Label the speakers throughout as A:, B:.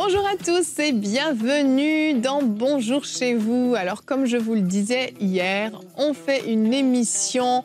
A: Bonjour à tous et bienvenue dans Bonjour chez vous. Alors comme je vous le disais hier, on fait une émission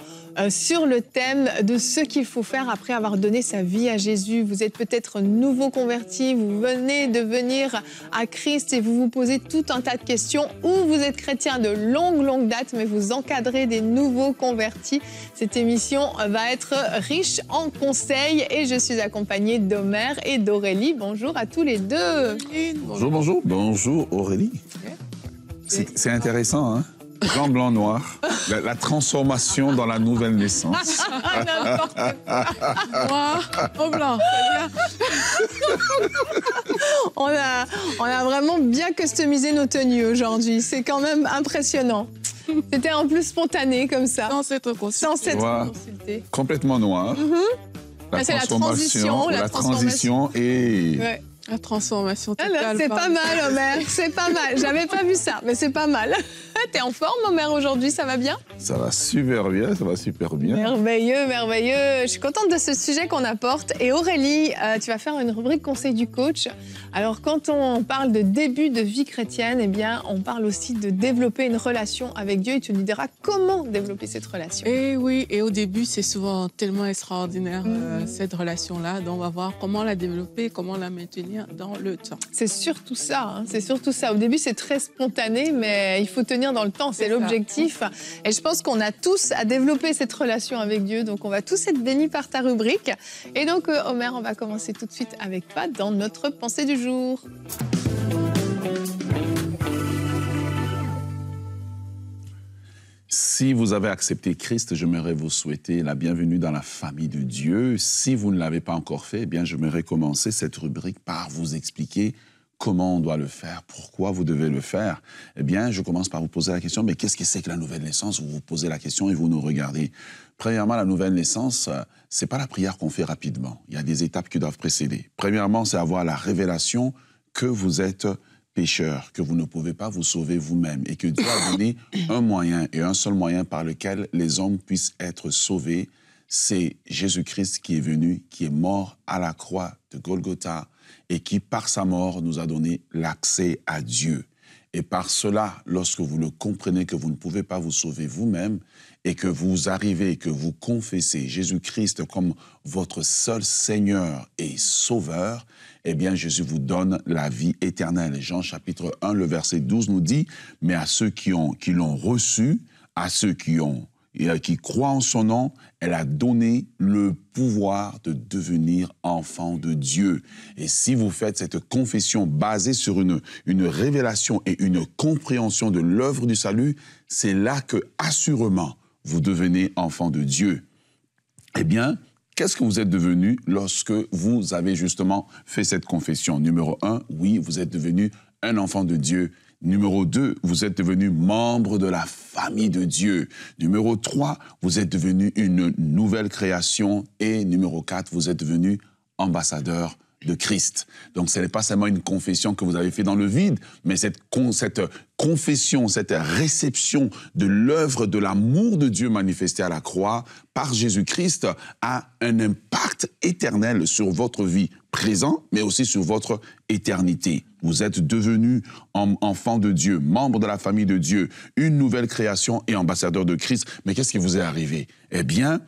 A: sur le thème de ce qu'il faut faire après avoir donné sa vie à Jésus. Vous êtes peut-être nouveau converti, vous venez de venir à Christ et vous vous posez tout un tas de questions, ou vous êtes chrétien de longue date mais vous encadrez des nouveaux convertis. Cette émission va être riche en conseils et je suis accompagnée d'Omer et d'Aurélie. Bonjour à tous les deux.
B: Bonjour. Bonjour Aurélie. C'est intéressant, hein? Blanc, blanc, noir. La transformation dans la nouvelle naissance.
A: N'importe quoi.
C: Noir au blanc.
A: On a vraiment bien customisé nos tenues aujourd'hui. C'est quand même impressionnant. C'était en plus spontané comme ça.
C: Sans s'être consulté.
A: Sans s'être
B: Voilà.
A: consulté.
B: Complètement noir. La
A: C'est la
B: transformation,
A: transition,
B: la transition et...
A: Ouais.
C: La transformation
A: Ah
C: totale.
A: là, c'est pas mal, Omer. C'est pas mal. J'avais pas vu ça, mais c'est pas mal. T'es en forme, Omer, aujourd'hui? Ça va bien?
B: Ça va super bien, ça va super bien.
A: Merveilleux, merveilleux. Je suis contente de ce sujet qu'on apporte. Et Aurélie, tu vas faire une rubrique conseil du coach. Alors, quand on parle de début de vie chrétienne, eh bien, on parle aussi de développer une relation avec Dieu. Et tu nous diras comment développer cette relation.
C: Et oui, et au début, c'est souvent tellement extraordinaire, cette relation-là. Donc, on va voir comment la développer, comment la maintenir dans le temps.
A: C'est surtout ça, hein. C'est surtout ça. Au début, c'est très spontané, mais il faut tenir dans le temps. C'est l'objectif. Et je pense qu'on a tous à développer cette relation avec Dieu. Donc, on va tous être bénis par ta rubrique. Et donc, Omer, on va commencer tout de suite avec toi dans notre pensée du jour.
B: Si vous avez accepté Christ, j'aimerais vous souhaiter la bienvenue dans la famille de Dieu. Si vous ne l'avez pas encore fait, eh bien, j'aimerais commencer cette rubrique par vous expliquer comment on doit le faire, pourquoi vous devez le faire. Eh bien, je commence par vous poser la question, mais qu'est-ce que c'est que la nouvelle naissance? Vous vous posez la question et vous nous regardez. Premièrement, la nouvelle naissance, c'est pas la prière qu'on fait rapidement. Il y a des étapes qui doivent précéder. Premièrement, c'est avoir la révélation que vous êtes pécheur, que vous ne pouvez pas vous sauver vous-même et que Dieu a donné un moyen et un seul moyen par lequel les hommes puissent être sauvés. C'est Jésus-Christ qui est venu, qui est mort à la croix de Golgotha et qui, par sa mort, nous a donné l'accès à Dieu. Et par cela, lorsque vous le comprenez que vous ne pouvez pas vous sauver vous-même et que vous arrivez et que vous confessez Jésus-Christ comme votre seul Seigneur et Sauveur, eh bien, Jésus vous donne la vie éternelle. Jean chapitre 1, le verset 12 nous dit « Mais à ceux qui l'ont reçu, à ceux qui croient en son nom, elle a donné le pouvoir de devenir enfant de Dieu. » Et si vous faites cette confession basée sur une révélation et une compréhension de l'œuvre du salut, c'est là que, assurément, vous devenez enfant de Dieu. Eh bien, qu'est-ce que vous êtes devenu lorsque vous avez justement fait cette confession? Numéro 1, oui, vous êtes devenu un enfant de Dieu. Numéro 2, vous êtes devenu membre de la famille de Dieu. Numéro 3, vous êtes devenu une nouvelle création. Et numéro 4, vous êtes devenu ambassadeur de Christ. Donc, ce n'est pas seulement une confession que vous avez fait dans le vide, mais cette confession, cette réception de l'œuvre de l'amour de Dieu manifesté à la croix par Jésus-Christ a un impact éternel sur votre vie présente, mais aussi sur votre éternité. Vous êtes devenu enfant de Dieu, membre de la famille de Dieu, une nouvelle création et ambassadeur de Christ. Mais qu'est-ce qui vous est arrivé? Eh bien,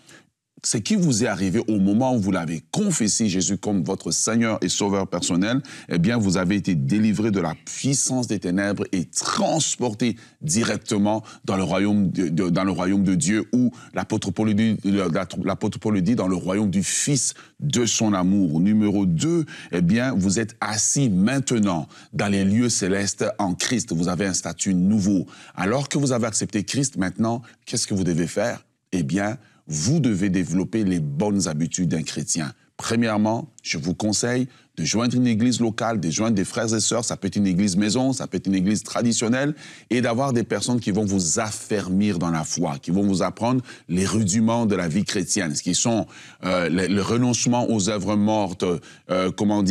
B: ce qui vous est arrivé au moment où vous l'avez confessé Jésus comme votre Seigneur et Sauveur personnel, eh bien, vous avez été délivré de la puissance des ténèbres et transporté directement dans le royaume de Dieu, où l'apôtre Paul dit dans le royaume du Fils de son amour. Numéro 2, eh bien, vous êtes assis maintenant dans les lieux célestes en Christ. Vous avez un statut nouveau. Alors que vous avez accepté Christ, maintenant, qu'est-ce que vous devez faire? Eh bien, vous devez développer les bonnes habitudes d'un chrétien. Premièrement, je vous conseille de joindre une église locale, de joindre des frères et sœurs, ça peut être une église maison, ça peut être une église traditionnelle, et d'avoir des personnes qui vont vous affermir dans la foi, qui vont vous apprendre les rudiments de la vie chrétienne, ce qui sont le renoncement aux œuvres mortes, comment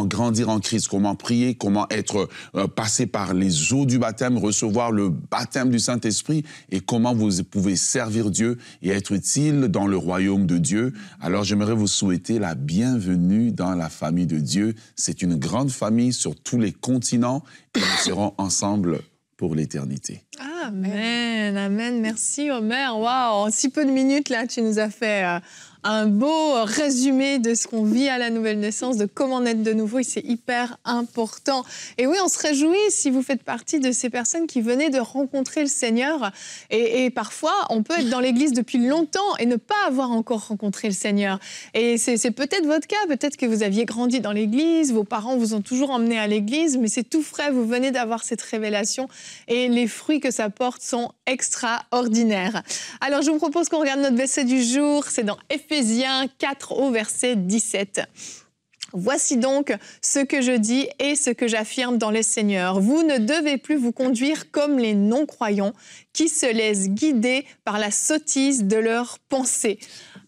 B: grandir en Christ, comment prier, comment être passé par les eaux du baptême, recevoir le baptême du Saint-Esprit, et comment vous pouvez servir Dieu et être utile dans le royaume de Dieu. Alors j'aimerais vous souhaiter la bienvenue bienvenue dans la famille de Dieu. C'est une grande famille sur tous les continents et nous serons ensemble pour l'éternité.
A: Amen, amen. Merci Omer. Waouh, en si peu de minutes là, tu nous as fait un beau résumé de ce qu'on vit à la nouvelle naissance, de comment naître de nouveau, et c'est hyper important. Et oui, on se réjouit si vous faites partie de ces personnes qui venaient de rencontrer le Seigneur. Et parfois, on peut être dans l'Église depuis longtemps et ne pas avoir encore rencontré le Seigneur. Et c'est peut-être votre cas, peut-être que vous aviez grandi dans l'Église, vos parents vous ont toujours emmené à l'Église, mais c'est tout frais, vous venez d'avoir cette révélation et les fruits que ça porte sont extraordinaires. Alors, je vous propose qu'on regarde notre verset du jour, c'est dans Éphésiens 4 au verset 17. Voici donc ce que je dis et ce que j'affirme dans le Seigneur. Vous ne devez plus vous conduire comme les non-croyants qui se laissent guider par la sottise de leurs pensées.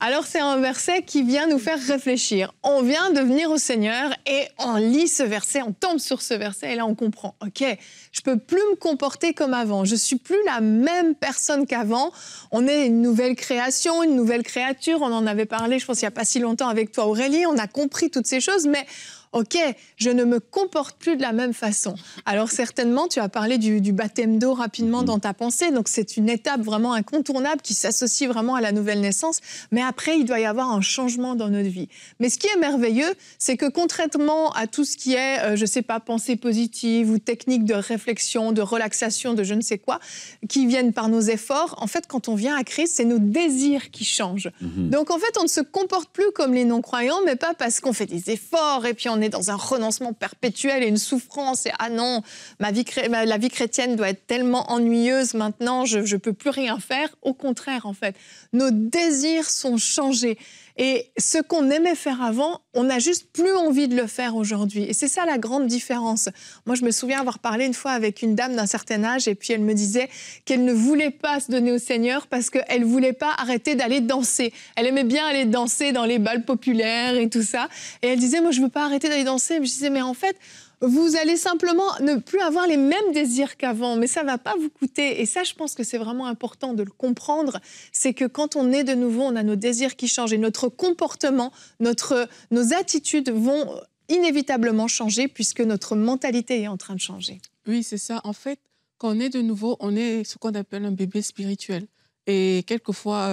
A: Alors, c'est un verset qui vient nous faire réfléchir. On vient de venir au Seigneur et on lit ce verset, on tombe sur ce verset et là, on comprend. OK, je peux plus me comporter comme avant. Je suis plus la même personne qu'avant. On est une nouvelle création, une nouvelle créature. On en avait parlé, je pense, il n'y a pas si longtemps avec toi, Aurélie. On a compris toutes ces choses, mais OK, je ne me comporte plus de la même façon. Alors certainement, tu as parlé du baptême d'eau rapidement dans ta pensée, donc c'est une étape vraiment incontournable qui s'associe vraiment à la nouvelle naissance, mais après, il doit y avoir un changement dans notre vie. Mais ce qui est merveilleux, c'est que contrairement à tout ce qui est, je ne sais pas, pensée positive ou technique de réflexion, de relaxation, de je ne sais quoi, qui viennent par nos efforts, en fait, quand on vient à Christ, c'est nos désirs qui changent. Donc en fait, on ne se comporte plus comme les non-croyants, mais pas parce qu'on fait des efforts et puis on est dans un renoncement perpétuel et une souffrance et ah non, la vie chrétienne doit être tellement ennuyeuse maintenant, je ne peux plus rien faire. Au contraire, en fait, nos désirs sont changés. Et ce qu'on aimait faire avant, on n'a juste plus envie de le faire aujourd'hui. Et c'est ça la grande différence. Moi, je me souviens avoir parlé une fois avec une dame d'un certain âge et puis elle me disait qu'elle ne voulait pas se donner au Seigneur parce qu'elle ne voulait pas arrêter d'aller danser. Elle aimait bien aller danser dans les bals populaires et tout ça. Et elle disait, moi, je ne veux pas arrêter d'aller danser. Je disais, mais en fait, vous allez simplement ne plus avoir les mêmes désirs qu'avant, mais ça ne va pas vous coûter. Et ça, je pense que c'est vraiment important de le comprendre. C'est que quand on est de nouveau, on a nos désirs qui changent et notre comportement, nos attitudes vont inévitablement changer puisque notre mentalité est en train de changer.
C: Oui, c'est ça. En fait, quand on est de nouveau, on est ce qu'on appelle un bébé spirituel. Et quelquefois,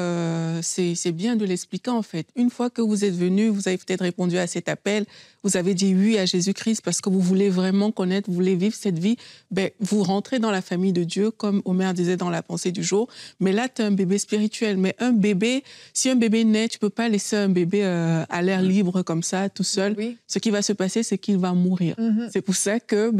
C: c'est bien de l'expliquer en fait. Une fois que vous êtes venu, vous avez peut-être répondu à cet appel, vous avez dit oui à Jésus-Christ parce que vous voulez vraiment connaître, vous voulez vivre cette vie, ben, vous rentrez dans la famille de Dieu, comme Omer disait dans la pensée du jour. Mais là, tu es un bébé spirituel. Mais un bébé, si un bébé naît, tu ne peux pas laisser un bébé à l'air libre comme ça, tout seul. Oui. Ce qui va se passer, c'est qu'il va mourir. C'est pour ça que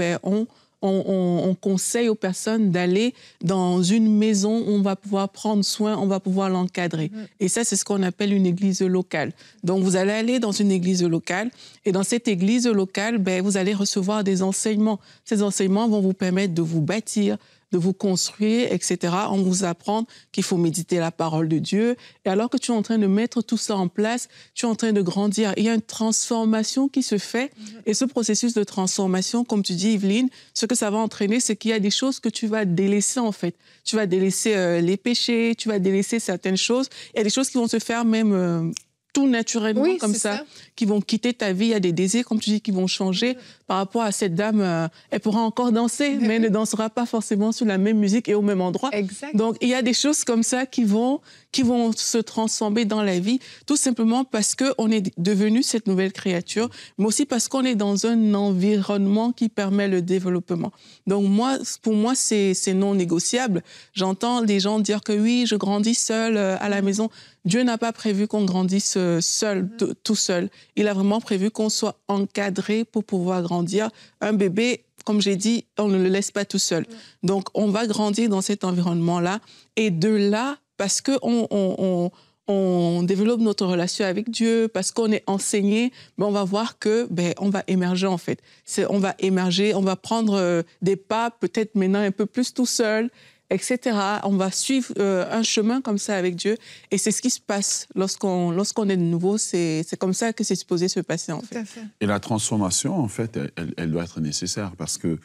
C: on conseille aux personnes d'aller dans une maison où on va pouvoir prendre soin, on va pouvoir l'encadrer. Et ça, c'est ce qu'on appelle une église locale. Donc, vous allez aller dans une église locale et dans cette église locale, vous allez recevoir des enseignements. Ces enseignements vont vous permettre de vous bâtir, de vous construire, etc. On vous apprend qu'il faut méditer la parole de Dieu. Et alors que tu es en train de mettre tout ça en place, tu es en train de grandir. Il y a une transformation qui se fait. Et ce processus de transformation, comme tu dis, Yveline, ce que ça va entraîner, c'est qu'il y a des choses que tu vas délaisser, en fait. Tu vas délaisser les péchés, tu vas délaisser certaines choses. Il y a des choses qui vont se faire même tout naturellement, comme ça, qui vont quitter ta vie. Il y a des désirs, comme tu dis, qui vont changer. Par rapport à cette dame, elle pourra encore danser, mais elle ne dansera pas forcément sur la même musique et au même endroit. Exact. Donc, il y a des choses comme ça qui vont se transformer dans la vie, tout simplement parce qu'on est devenu cette nouvelle créature, mais aussi parce qu'on est dans un environnement qui permet le développement. Donc, pour moi, c'est non négociable. J'entends des gens dire que oui, je grandis seul à la maison. Dieu n'a pas prévu qu'on grandisse seul, tout seul. Il a vraiment prévu qu'on soit encadré pour pouvoir grandir. Un bébé, comme j'ai dit, on ne le laisse pas tout seul. Donc, on va grandir dans cet environnement-là. Et de là, parce qu'on développe notre relation avec Dieu, parce qu'on est enseigné, on va voir que on va émerger, en fait. On va émerger, on va prendre des pas, peut-être maintenant un peu plus tout seul, etc. On va suivre un chemin comme ça avec Dieu. Et c'est ce qui se passe lorsqu'on est de nouveau. C'est comme ça que c'est supposé se passer, en fait.
B: Et la transformation, en fait, elle doit être nécessaire parce que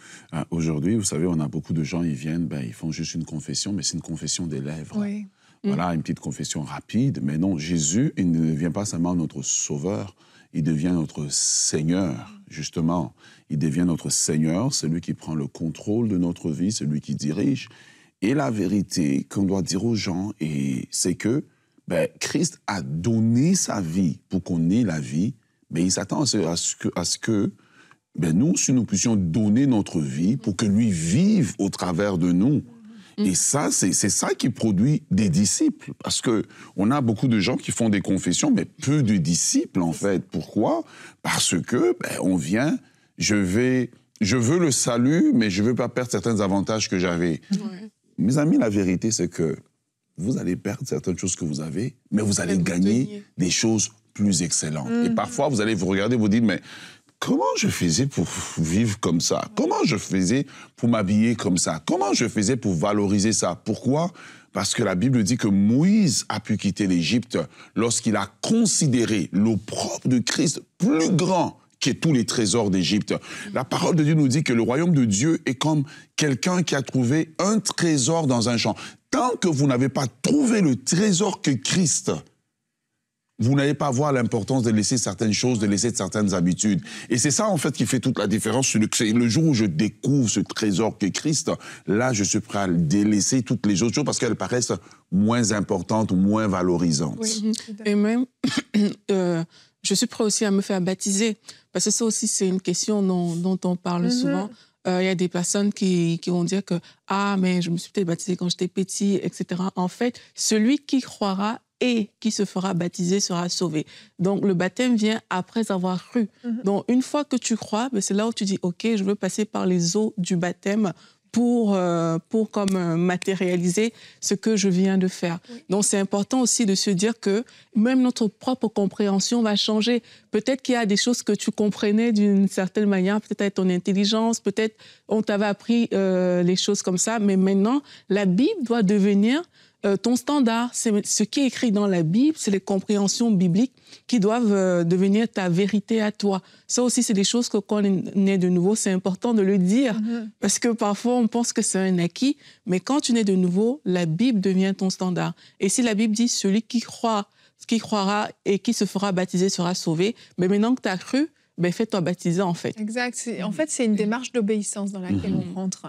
B: aujourd'hui, vous savez, on a beaucoup de gens, ils viennent, ils font juste une confession, mais c'est une confession des lèvres. Oui. Voilà, une petite confession rapide. Mais non, Jésus, il ne vient pas seulement notre sauveur, il devient notre Seigneur, justement. Il devient notre Seigneur, celui qui prend le contrôle de notre vie, celui qui dirige. Et la vérité qu'on doit dire aux gens, c'est que Christ a donné sa vie pour qu'on ait la vie, mais il s'attend à ce que nous, si nous puissions donner notre vie pour que lui vive au travers de nous. Et ça, c'est ça qui produit des disciples. Parce qu'on a beaucoup de gens qui font des confessions, mais peu de disciples, en fait. Pourquoi? Parce que on vient, je veux le salut, mais je ne veux pas perdre certains avantages que j'avais. Ouais. Mes amis, la vérité, c'est que vous allez perdre certaines choses que vous avez, mais vous allez gagner des choses plus excellentes. Et parfois, vous allez vous regarder, vous dites, mais comment je faisais pour vivre comme ça? Comment je faisais pour m'habiller comme ça? Comment je faisais pour valoriser ça? Pourquoi? Parce que la Bible dit que Moïse a pu quitter l'Égypte lorsqu'il a considéré l'opprobre de Christ plus grand que tous les trésors d'Égypte. La parole de Dieu nous dit que le royaume de Dieu est comme quelqu'un qui a trouvé un trésor dans un champ. Tant que vous n'avez pas trouvé le trésor que Christ, vous n'allez pas voir l'importance de laisser certaines choses, de laisser certaines habitudes. Et c'est ça, en fait, qui fait toute la différence. C'est le jour où je découvre ce trésor qu'est Christ, là, je suis prêt à délaisser toutes les autres choses parce qu'elles paraissent moins importantes ou moins valorisantes.
C: Oui. Et même, je suis prêt aussi à me faire baptiser. Parce que ça aussi, c'est une question dont on parle souvent. Il y a des personnes qui vont dire que « Ah, mais je me suis peut-être baptisée quand j'étais petit, etc. » En fait, celui qui croira et qui se fera baptiser sera sauvé. Donc, le baptême vient après avoir cru. Donc, une fois que tu crois, c'est là où tu dis « Ok, je veux passer par les eaux du baptême pour comme matérialiser ce que je viens de faire. » Donc, c'est important aussi de se dire que même notre propre compréhension va changer. Peut-être qu'il y a des choses que tu comprenais d'une certaine manière, peut-être avec ton intelligence, peut-être on t'avait appris les choses comme ça, mais maintenant, la Bible doit devenir ton standard. C'est ce qui est écrit dans la Bible, c'est les compréhensions bibliques qui doivent devenir ta vérité à toi. Ça aussi, c'est des choses que quand on est de nouveau, c'est important de le dire. Parce que parfois, on pense que c'est un acquis, mais quand tu nais de nouveau, la Bible devient ton standard. Et si la Bible dit « celui qui croira et qui se fera baptiser sera sauvé », mais maintenant que tu as cru, fais-toi baptiser, en fait.
A: Exact. En fait, c'est une démarche d'obéissance dans laquelle on rentre.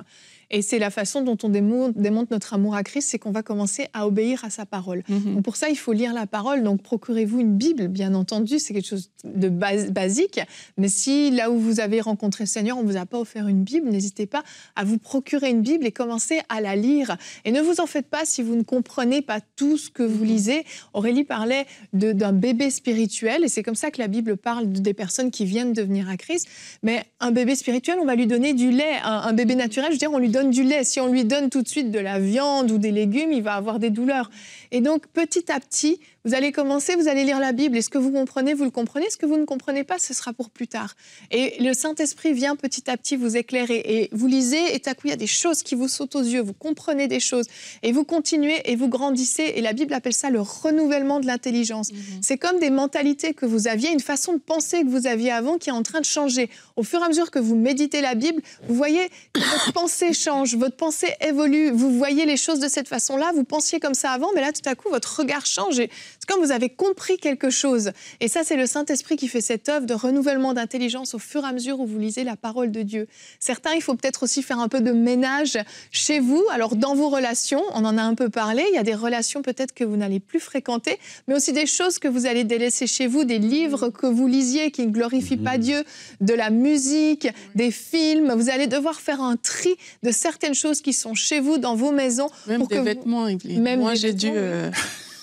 A: Et c'est la façon dont on démontre notre amour à Christ, c'est qu'on va commencer à obéir à sa parole. Donc pour ça, il faut lire la parole. Donc procurez-vous une Bible, bien entendu, c'est quelque chose de basique. Mais si là où vous avez rencontré le Seigneur, on ne vous a pas offert une Bible, n'hésitez pas à vous procurer une Bible et commencer à la lire. Et ne vous en faites pas si vous ne comprenez pas tout ce que vous lisez. Aurélie parlait d'un bébé spirituel, et c'est comme ça que la Bible parle des personnes qui viennent de venir à Christ. Mais un bébé spirituel, on va lui donner du lait. Un bébé naturel, je veux dire, on lui donne du lait. Si on lui donne tout de suite de la viande ou des légumes, il va avoir des douleurs. Et donc, petit à petit, vous allez commencer, vous allez lire la Bible. Et ce que vous comprenez, vous le comprenez. Ce que vous ne comprenez pas, ce sera pour plus tard. Et le Saint-Esprit vient petit à petit vous éclairer. Et vous lisez, et tout à coup, il y a des choses qui vous sautent aux yeux. Vous comprenez des choses. Et vous continuez et vous grandissez. Et la Bible appelle ça le renouvellement de l'intelligence. C'est comme des mentalités que vous aviez, une façon de penser que vous aviez avant qui est en train de changer. Au fur et à mesure que vous méditez la Bible, vous voyez que votre pensée change, votre pensée évolue. Vous voyez les choses de cette façon-là. Vous pensiez comme ça avant, mais là, tout à coup, votre regard change. Et c'est comme vous avez compris quelque chose. Et ça, c'est le Saint-Esprit qui fait cette œuvre de renouvellement d'intelligence au fur et à mesure où vous lisez la parole de Dieu. Certains, il faut peut-être aussi faire un peu de ménage chez vous. Alors, dans vos relations, on en a un peu parlé. Il y a des relations peut-être que vous n'allez plus fréquenter, mais aussi des choses que vous allez délaisser chez vous, des livres que vous lisiez qui ne glorifient pas Dieu, de la musique, des films. Vous allez devoir faire un tri de certaines choses qui sont chez vous, dans vos maisons.
C: Même des vêtements, Evelyne. Moi, j'ai dû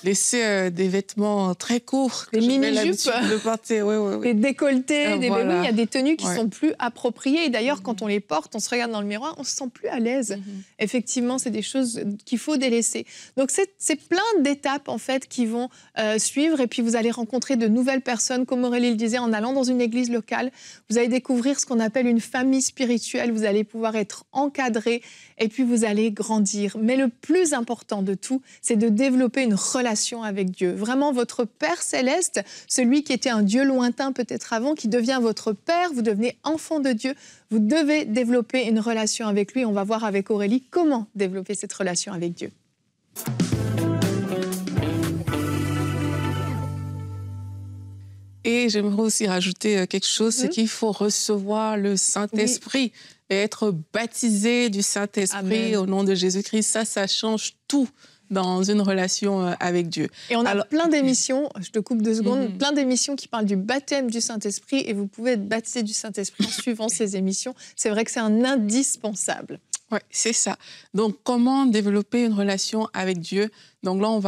C: laisser des vêtements très courts.
A: Des mini-jupes, des décolletés, oui, il y a des tenues qui ne sont plus appropriées. Et d'ailleurs, quand on les porte, on se regarde dans le miroir, on ne se sent plus à l'aise. Effectivement, c'est des choses qu'il faut délaisser. Donc, c'est plein d'étapes, en fait, qui vont suivre. Et puis, vous allez rencontrer de nouvelles personnes, comme Aurélie le disait, en allant dans une église locale. Vous allez découvrir ce qu'on appelle une famille spirituelle. Vous allez pouvoir être encadré. Et puis, vous allez grandir. Mais le plus important de tout, c'est de développer une relation avec Dieu. Vraiment, votre Père céleste, celui qui était un Dieu lointain peut-être avant, qui devient votre Père, vous devenez enfant de Dieu. Vous devez développer une relation avec lui. On va voir avec Aurélie comment développer cette relation avec Dieu.
C: Et Et j'aimerais aussi rajouter quelque chose, c'est qu'il faut recevoir le Saint-Esprit et être baptisé du Saint-Esprit au nom de Jésus-Christ. Ça change tout dans une relation avec Dieu.
A: Et on a plein d'émissions, je te coupe 2 secondes, plein d'émissions qui parlent du baptême du Saint-Esprit et vous pouvez être baptisé du Saint-Esprit en suivant ces émissions. C'est vrai que c'est un indispensable.
C: Oui, c'est ça. Donc, comment développer une relation avec Dieu? Donc là, on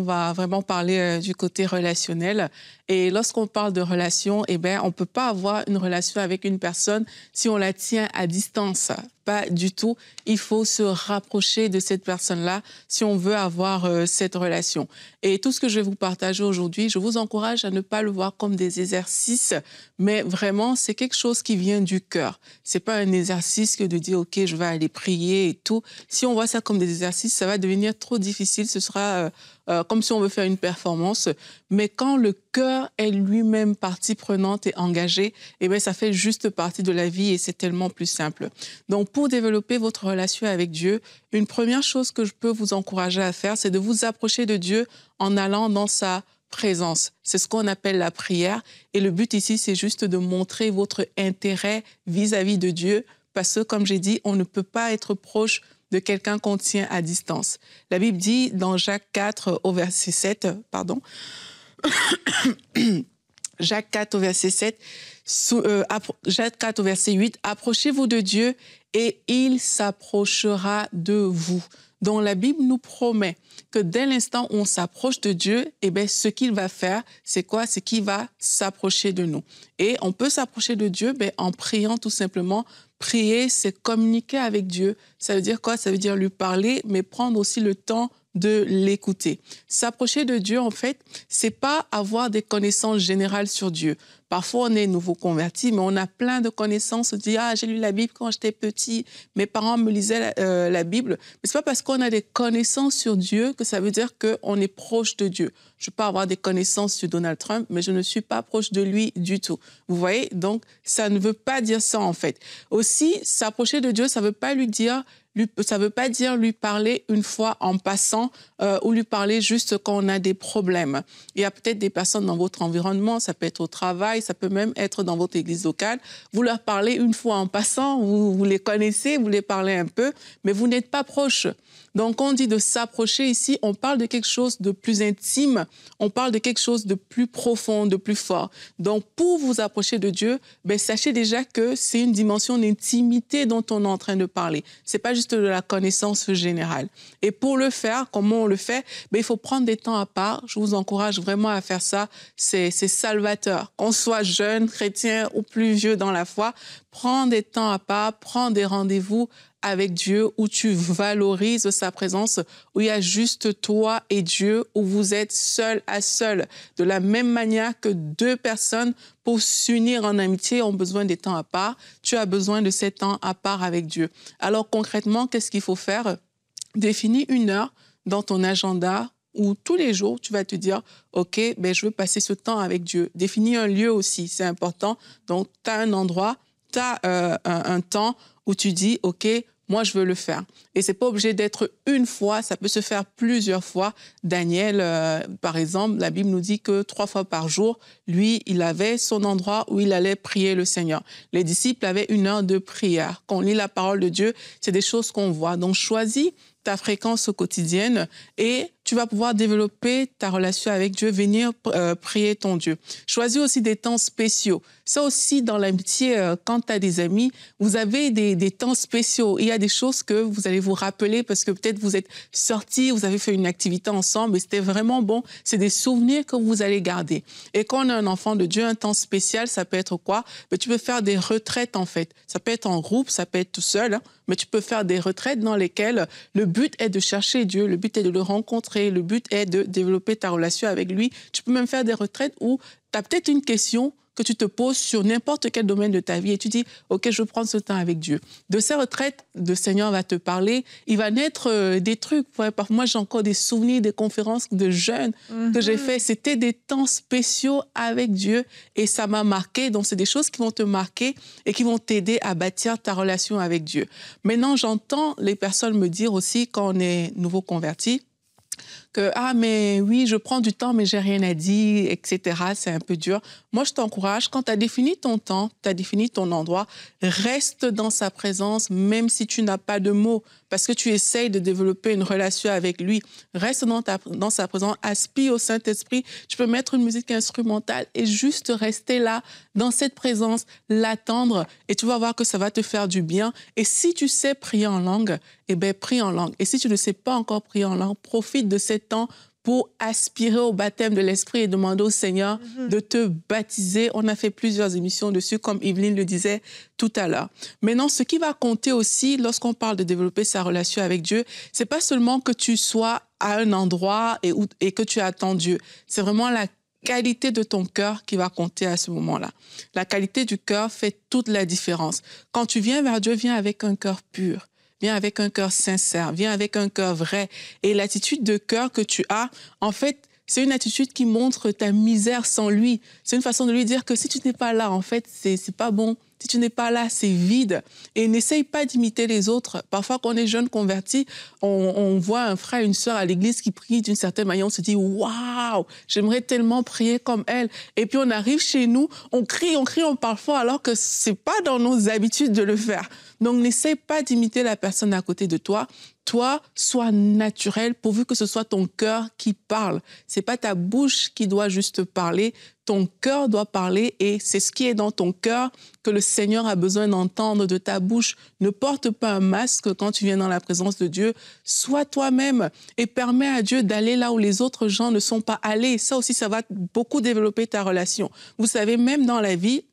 C: va vraiment parler du côté relationnel. Et lorsqu'on parle de relation, on ne peut pas avoir une relation avec une personne si on la tient à distance. Pas du tout. Il faut se rapprocher de cette personne-là si on veut avoir cette relation. Et tout ce que je vais vous partager aujourd'hui, je vous encourage à ne pas le voir comme des exercices, mais vraiment, c'est quelque chose qui vient du cœur. C'est pas un exercice que de dire, OK, je vais aller prier et tout. Si on voit ça comme des exercices, ça va devenir trop difficile. Ce sera comme si on veut faire une performance. Mais quand le cœur est lui-même partie prenante et engagée, ça fait juste partie de la vie et c'est tellement plus simple. Donc, pour développer votre relation avec Dieu, une première chose que je peux vous encourager à faire, c'est de vous approcher de Dieu en allant dans sa présence. C'est ce qu'on appelle la prière. Et le but ici, c'est juste de montrer votre intérêt vis-à-vis de Dieu parce que, comme j'ai dit, on ne peut pas être proche de quelqu'un qu'on tient à distance. La Bible dit dans Jacques 4 au verset 7, Jacques 4 au verset 7, Jacques 4 au verset 8, « Approchez-vous de Dieu et il s'approchera de vous. » Donc la Bible nous promet que dès l'instant où on s'approche de Dieu, ce qu'il va faire, c'est quoi? C'est qu'il va s'approcher de nous. Et on peut s'approcher de Dieu en priant tout simplement. Prier, c'est communiquer avec Dieu. Ça veut dire quoi? Ça veut dire lui parler, mais prendre aussi le temps de l'écouter. S'approcher de Dieu, en fait, c'est pas avoir des connaissances générales sur Dieu. Parfois, on est nouveau converti, mais on a plein de connaissances. On dit, j'ai lu la Bible quand j'étais petit, mes parents me lisaient la Bible. Mais c'est pas parce qu'on a des connaissances sur Dieu que ça veut dire qu'on est proche de Dieu. Je peux avoir des connaissances sur Donald Trump, mais je ne suis pas proche de lui du tout. Vous voyez? Donc, ça ne veut pas dire ça, en fait. Aussi, s'approcher de Dieu, ça veut pas dire lui parler une fois en passant ou lui parler juste quand on a des problèmes. Il y a peut-être des personnes dans votre environnement, ça peut être au travail, ça peut même être dans votre église locale. Vous leur parlez une fois en passant, vous les connaissez, vous les parlez un peu, mais vous n'êtes pas proche. Donc, quand on dit de s'approcher ici, on parle de quelque chose de plus intime, on parle de quelque chose de plus profond, de plus fort. Donc, pour vous approcher de Dieu, sachez déjà que c'est une dimension d'intimité dont on est en train de parler. C'est pas juste de la connaissance générale. Et pour le faire, comment on le fait? Il faut prendre des temps à part. Je vous encourage vraiment à faire ça. C'est salvateur. Qu'on soit jeune, chrétien ou plus vieux dans la foi, prends des temps à part, prends des rendez-vous avec Dieu, où tu valorises sa présence, où il y a juste toi et Dieu, où vous êtes seul à seul. De la même manière que 2 personnes, pour s'unir en amitié, ont besoin des temps à part, tu as besoin de ces temps à part avec Dieu. Alors concrètement, qu'est-ce qu'il faut faire? Définis une heure dans ton agenda où tous les jours, tu vas te dire, OK, je veux passer ce temps avec Dieu. Définis un lieu aussi, c'est important. Donc, tu as un endroit, tu as un temps où tu dis, OK, moi, je veux le faire. Et c'est pas obligé d'être une fois, ça peut se faire plusieurs fois. Daniel, par exemple, la Bible nous dit que 3 fois par jour, lui, il avait son endroit où il allait prier le Seigneur. Les disciples avaient 1 heure de prière. Quand on lit la parole de Dieu, c'est des choses qu'on voit. Donc, choisis ta fréquence quotidienne et tu vas pouvoir développer ta relation avec Dieu, venir prier ton Dieu. Choisis aussi des temps spéciaux. Ça aussi, dans l'amitié, quand tu as des amis, vous avez des temps spéciaux. Il y a des choses que vous allez vous rappeler parce que peut-être vous êtes sortis, vous avez fait une activité ensemble et c'était vraiment bon. C'est des souvenirs que vous allez garder. Et quand on est un enfant de Dieu, un temps spécial, ça peut être quoi? Tu peux faire des retraites, en fait. Ça peut être en groupe, ça peut être tout seul, mais tu peux faire des retraites dans lesquelles le but est de chercher Dieu, le but est de le rencontrer, le but est de développer ta relation avec lui. Tu peux même faire des retraites où tu as peut-être une question que tu te poses sur n'importe quel domaine de ta vie et tu dis, OK, je veux prendre ce temps avec Dieu. De ces retraites, le Seigneur va te parler. Il va naître des trucs. Moi, j'ai encore des souvenirs, des conférences de jeunes que j'ai fait. C'était des temps spéciaux avec Dieu et ça m'a marqué. Donc, c'est des choses qui vont te marquer et qui vont t'aider à bâtir ta relation avec Dieu. Maintenant, j'entends les personnes me dire aussi, quand on est nouveau converti, que « Ah, mais oui, je prends du temps, mais j'ai rien à dire, etc. » C'est un peu dur. Moi, je t'encourage, quand tu as défini ton temps, tu as défini ton endroit, reste dans sa présence, même si tu n'as pas de mots, parce que tu essayes de développer une relation avec lui. Reste dans sa présence, aspire au Saint-Esprit. Tu peux mettre une musique instrumentale et juste rester là, dans cette présence, l'attendre, et tu vas voir que ça va te faire du bien. Et si tu sais prier en langue, eh bien, prie en langue. Et si tu ne sais pas encore prier en langue, profite de ce temps pour aspirer au baptême de l'Esprit et demander au Seigneur de te baptiser. On a fait plusieurs émissions dessus, comme Evelyne le disait tout à l'heure. Maintenant, ce qui va compter aussi lorsqu'on parle de développer sa relation avec Dieu, c'est pas seulement que tu sois à un endroit et que tu attends Dieu. C'est vraiment la qualité de ton cœur qui va compter à ce moment-là. La qualité du cœur fait toute la différence. Quand tu viens vers Dieu, viens avec un cœur pur. Viens avec un cœur sincère, viens avec un cœur vrai. Et l'attitude de cœur que tu as, en fait, c'est une attitude qui montre ta misère sans lui. C'est une façon de lui dire que si tu n'es pas là, en fait, c'est pas bon. Si tu n'es pas là, c'est vide. Et n'essaye pas d'imiter les autres. Parfois, quand on est jeune converti, on voit un frère, une sœur à l'église qui prie d'une certaine manière. On se dit « Waouh, j'aimerais tellement prier comme elle. » Et puis, on arrive chez nous, on crie, on parle fort, alors que c'est pas dans nos habitudes de le faire. Donc, n'essaye pas d'imiter la personne à côté de toi. Toi, sois naturel, pourvu que ce soit ton cœur qui parle. C'est pas ta bouche qui doit juste parler. Ton cœur doit parler et c'est ce qui est dans ton cœur que le Seigneur a besoin d'entendre de ta bouche. Ne porte pas un masque quand tu viens dans la présence de Dieu. Sois toi-même et permets à Dieu d'aller là où les autres gens ne sont pas allés. Ça aussi, ça va beaucoup développer ta relation. Vous savez, même dans la vie,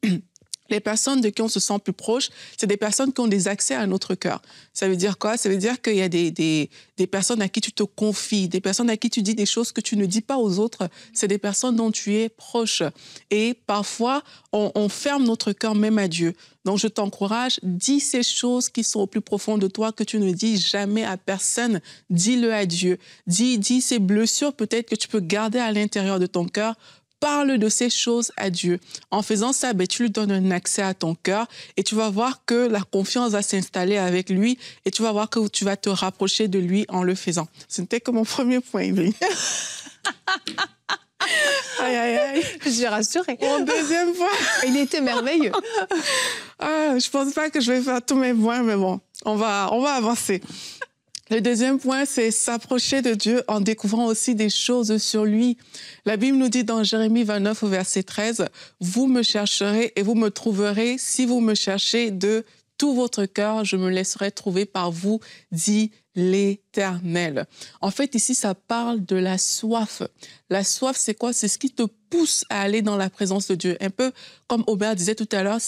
C: les personnes de qui on se sent plus proche, c'est des personnes qui ont des accès à notre cœur. Ça veut dire quoi? Ça veut dire qu'il y a des personnes à qui tu te confies, des personnes à qui tu dis des choses que tu ne dis pas aux autres. C'est des personnes dont tu es proche. Et parfois, on ferme notre cœur même à Dieu. Donc, je t'encourage, dis ces choses qui sont au plus profond de toi, que tu ne dis jamais à personne. Dis-le à Dieu. Dis ces blessures peut-être que tu peux garder à l'intérieur de ton cœur. Parle de ces choses à Dieu. En faisant ça, tu lui donnes un accès à ton cœur et tu vas voir que la confiance va s'installer avec lui et tu vas voir que tu vas te rapprocher de lui en le faisant. Ce n'était que mon premier point, Evelyne. Aïe, aïe, aïe.
A: Je suis rassurée.
C: Mon deuxième point.
A: Il était merveilleux.
C: Je pense pas que je vais faire tous mes points, mais bon, on va avancer. Le deuxième point, c'est s'approcher de Dieu en découvrant aussi des choses sur lui. La Bible nous dit dans Jérémie 29 au verset 13, « Vous me chercherez et vous me trouverez si vous me cherchez de tout votre cœur, je me laisserai trouver par vous, dit l'Éternel. » En fait, ici, ça parle de la soif. La soif, c'est quoi? C'est ce qui te pousse à aller dans la présence de Dieu. Un peu comme Aubert disait tout à l'heure,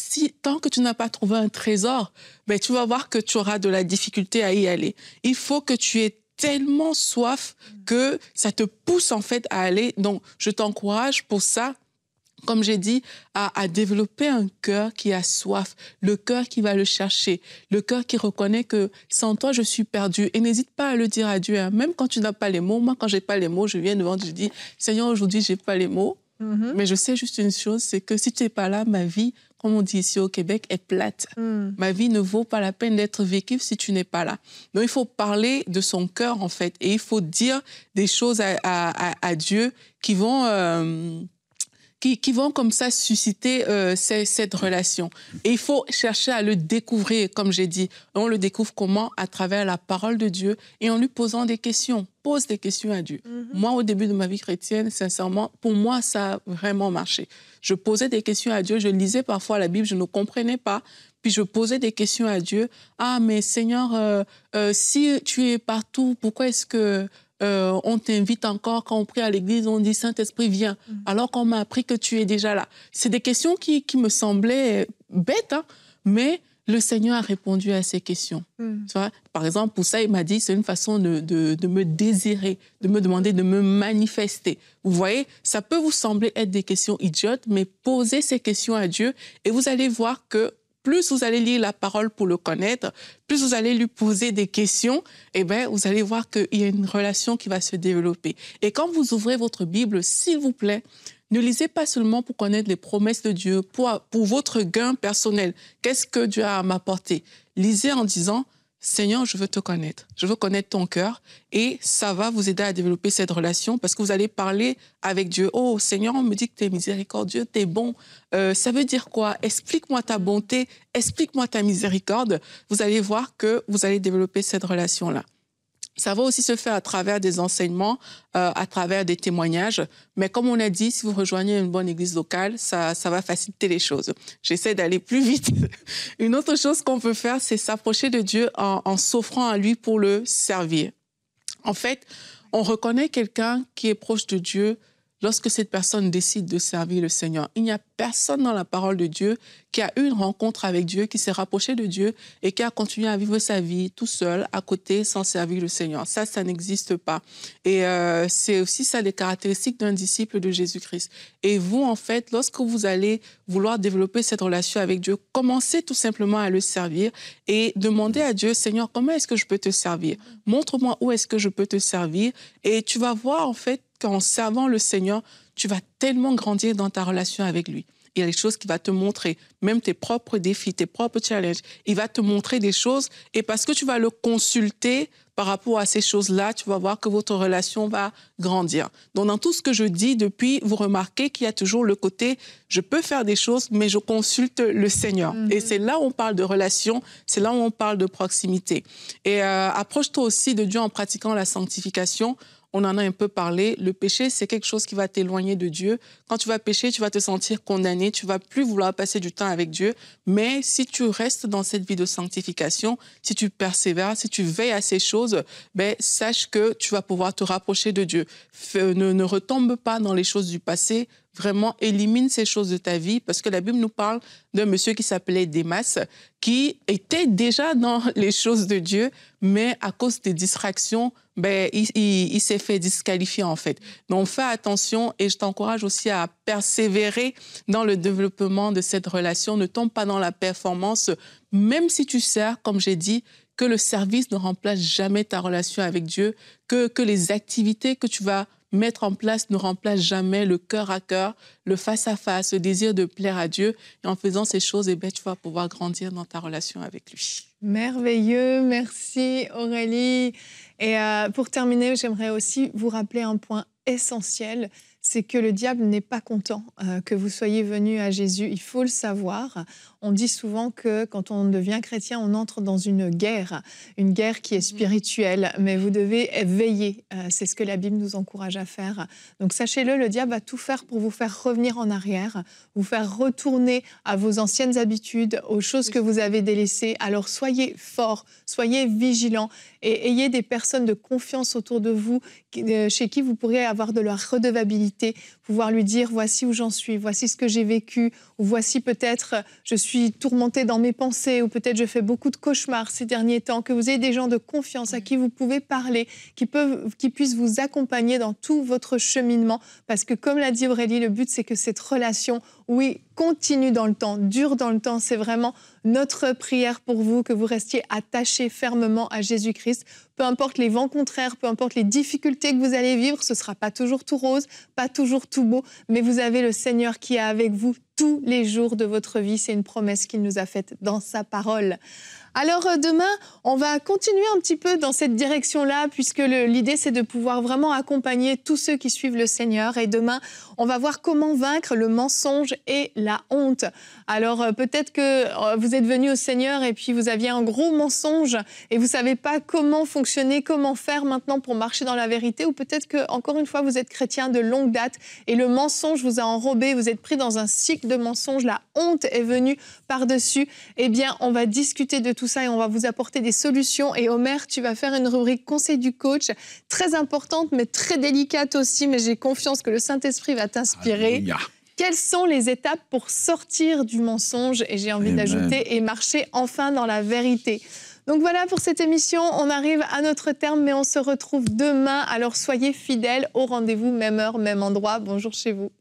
C: tant que tu n'as pas trouvé un trésor, tu vas voir que tu auras de la difficulté à y aller. Il faut que tu aies tellement soif que ça te pousse en fait à aller. Donc, je t'encourage pour ça, comme j'ai dit, à développer un cœur qui a soif, le cœur qui va le chercher, le cœur qui reconnaît que sans toi, je suis perdu. Et n'hésite pas à le dire à Dieu, hein. Même quand tu n'as pas les mots. Moi, quand j'ai pas les mots, je viens devant Dieu, je dis, Seigneur, aujourd'hui, j'ai pas les mots. Mais je sais juste une chose, c'est que si tu n'es pas là, ma vie, comme on dit ici au Québec, est plate. Ma vie ne vaut pas la peine d'être vécue si tu n'es pas là. Donc, il faut parler de son cœur, en fait, et il faut dire des choses à Dieu qui vont comme ça susciter cette relation. Et il faut chercher à le découvrir, comme j'ai dit. On le découvre comment? À travers la parole de Dieu et en lui posant des questions. Pose des questions à Dieu. Moi, au début de ma vie chrétienne, sincèrement, pour moi, ça a vraiment marché. Je posais des questions à Dieu. Je lisais parfois la Bible, je ne comprenais pas. Puis je posais des questions à Dieu. Ah, mais Seigneur, si tu es partout, pourquoi est-ce que on t'invite encore, quand on prie à l'église, on dit « Saint-Esprit, viens », alors qu'on m'a appris que tu es déjà là. C'est des questions qui me semblaient bêtes, hein, mais le Seigneur a répondu à ces questions. Tu vois? Par exemple, pour ça, il m'a dit, c'est une façon de me désirer, de me demander de me manifester. Vous voyez, ça peut vous sembler être des questions idiotes, mais posez ces questions à Dieu et vous allez voir que plus vous allez lire la parole pour le connaître, plus vous allez lui poser des questions, vous allez voir qu'il y a une relation qui va se développer. Et quand vous ouvrez votre Bible, s'il vous plaît, ne lisez pas seulement pour connaître les promesses de Dieu, pour votre gain personnel. Qu'est-ce que Dieu a à m'apporter? Lisez en disant, Seigneur, je veux te connaître. Je veux connaître ton cœur. Et ça va vous aider à développer cette relation parce que vous allez parler avec Dieu. Oh, Seigneur, on me dit que tu es miséricordieux, tu es bon. Ça veut dire quoi? Explique-moi ta bonté, explique-moi ta miséricorde. Vous allez voir que vous allez développer cette relation-là. Ça va aussi se faire à travers des enseignements, à travers des témoignages. Mais comme on a dit, si vous rejoignez une bonne église locale, ça va faciliter les choses. J'essaie d'aller plus vite. Une autre chose qu'on peut faire, c'est s'approcher de Dieu en s'offrant à lui pour le servir. En fait, on reconnaît quelqu'un qui est proche de Dieu lorsque cette personne décide de servir le Seigneur. Il n'y a personne dans la parole de Dieu qui a eu une rencontre avec Dieu, qui s'est rapproché de Dieu et qui a continué à vivre sa vie tout seul, à côté, sans servir le Seigneur. Ça n'existe pas. Et c'est aussi ça les caractéristiques d'un disciple de Jésus-Christ. Et vous, en fait, lorsque vous allez vouloir développer cette relation avec Dieu, commencez tout simplement à le servir et demandez à Dieu, Seigneur, comment est-ce que je peux te servir? Montre-moi où est-ce que je peux te servir. Et tu vas voir, en fait, qu'en servant le Seigneur, tu vas tellement grandir dans ta relation avec lui. Il y a des choses qu'il va te montrer, même tes propres défis, tes propres challenges. Il va te montrer des choses et parce que tu vas le consulter par rapport à ces choses-là, tu vas voir que votre relation va grandir. Donc, dans tout ce que je dis depuis, vous remarquez qu'il y a toujours le côté « je peux faire des choses, mais je consulte le Seigneur ». Et c'est là où on parle de relation, c'est là où on parle de proximité. Et approche-toi aussi de Dieu en pratiquant la sanctification. On en a un peu parlé. Le péché, c'est quelque chose qui va t'éloigner de Dieu. Quand tu vas pécher, tu vas te sentir condamné. Tu vas plus vouloir passer du temps avec Dieu. Mais si tu restes dans cette vie de sanctification, si tu persévères, si tu veilles à ces choses, ben, sache que tu vas pouvoir te rapprocher de Dieu. Ne retombe pas dans les choses du passé. Vraiment, élimine ces choses de ta vie parce que la Bible nous parle d'un monsieur qui s'appelait Démas qui était déjà dans les choses de Dieu, mais à cause des distractions, ben, il s'est fait disqualifier en fait. Donc, fais attention et je t'encourage aussi à persévérer dans le développement de cette relation. Ne tombe pas dans la performance, même si tu sers, comme j'ai dit, que le service ne remplace jamais ta relation avec Dieu, que les activités que tu vas mettre en place ne remplace jamais le cœur à cœur, le face-à-face, le désir de plaire à Dieu. Et en faisant ces choses, eh bien, tu vas pouvoir grandir dans ta relation avec lui.
A: Merveilleux, merci Aurélie. Et pour terminer, j'aimerais aussi vous rappeler un point essentiel, c'est que le diable n'est pas content que vous soyez venus à Jésus. Il faut le savoir. On dit souvent que quand on devient chrétien, on entre dans une guerre qui est spirituelle. Mais vous devez veiller. C'est ce que la Bible nous encourage à faire. Donc sachez-le, le diable va tout faire pour vous faire revenir en arrière, vous faire retourner à vos anciennes habitudes, aux choses que vous avez délaissées. Alors soyez forts, soyez vigilants et ayez des personnes de confiance autour de vous chez qui vous pourrez avoir de la redevabilité, pouvoir lui dire « voici où j'en suis, voici ce que j'ai vécu » ou « voici peut-être je suis tourmentée dans mes pensées » ou peut-être je fais beaucoup de cauchemars ces derniers temps, que vous ayez des gens de confiance à qui vous pouvez parler, qui puissent vous accompagner dans tout votre cheminement parce que comme l'a dit Aurélie, le but c'est que cette relation, oui, continue dans le temps, dure dans le temps. C'est vraiment notre prière pour vous, que vous restiez attachés fermement à Jésus-Christ. Peu importe les vents contraires, peu importe les difficultés que vous allez vivre, ce ne sera pas toujours tout rose, pas toujours tout beau, mais vous avez le Seigneur qui est avec vous tous les jours de votre vie. C'est une promesse qu'il nous a faite dans sa parole. Alors demain, on va continuer un petit peu dans cette direction-là, puisque l'idée, c'est de pouvoir vraiment accompagner tous ceux qui suivent le Seigneur. Et demain, on va voir comment vaincre le mensonge et la honte. Alors peut-être que vous êtes venu au Seigneur et puis vous aviez un gros mensonge et vous ne savez pas comment fonctionner, comment faire maintenant pour marcher dans la vérité. Ou peut-être que, encore une fois, vous êtes chrétien de longue date et le mensonge vous a enrobé, vous êtes pris dans un cycle de mensonges, la honte est venue par-dessus. Eh bien, on va discuter de tout ça et on va vous apporter des solutions. Et Omer, tu vas faire une rubrique conseil du coach, très importante mais très délicate aussi, mais j'ai confiance que le Saint-Esprit va t'inspirer.
B: Alléluia.
A: Quelles sont les étapes pour sortir du mensonge, et j'ai envie d'ajouter, et marcher enfin dans la vérité. Donc voilà pour cette émission, on arrive à notre terme, mais on se retrouve demain. Alors soyez fidèles au rendez-vous, même heure, même endroit. Bonjour chez vous.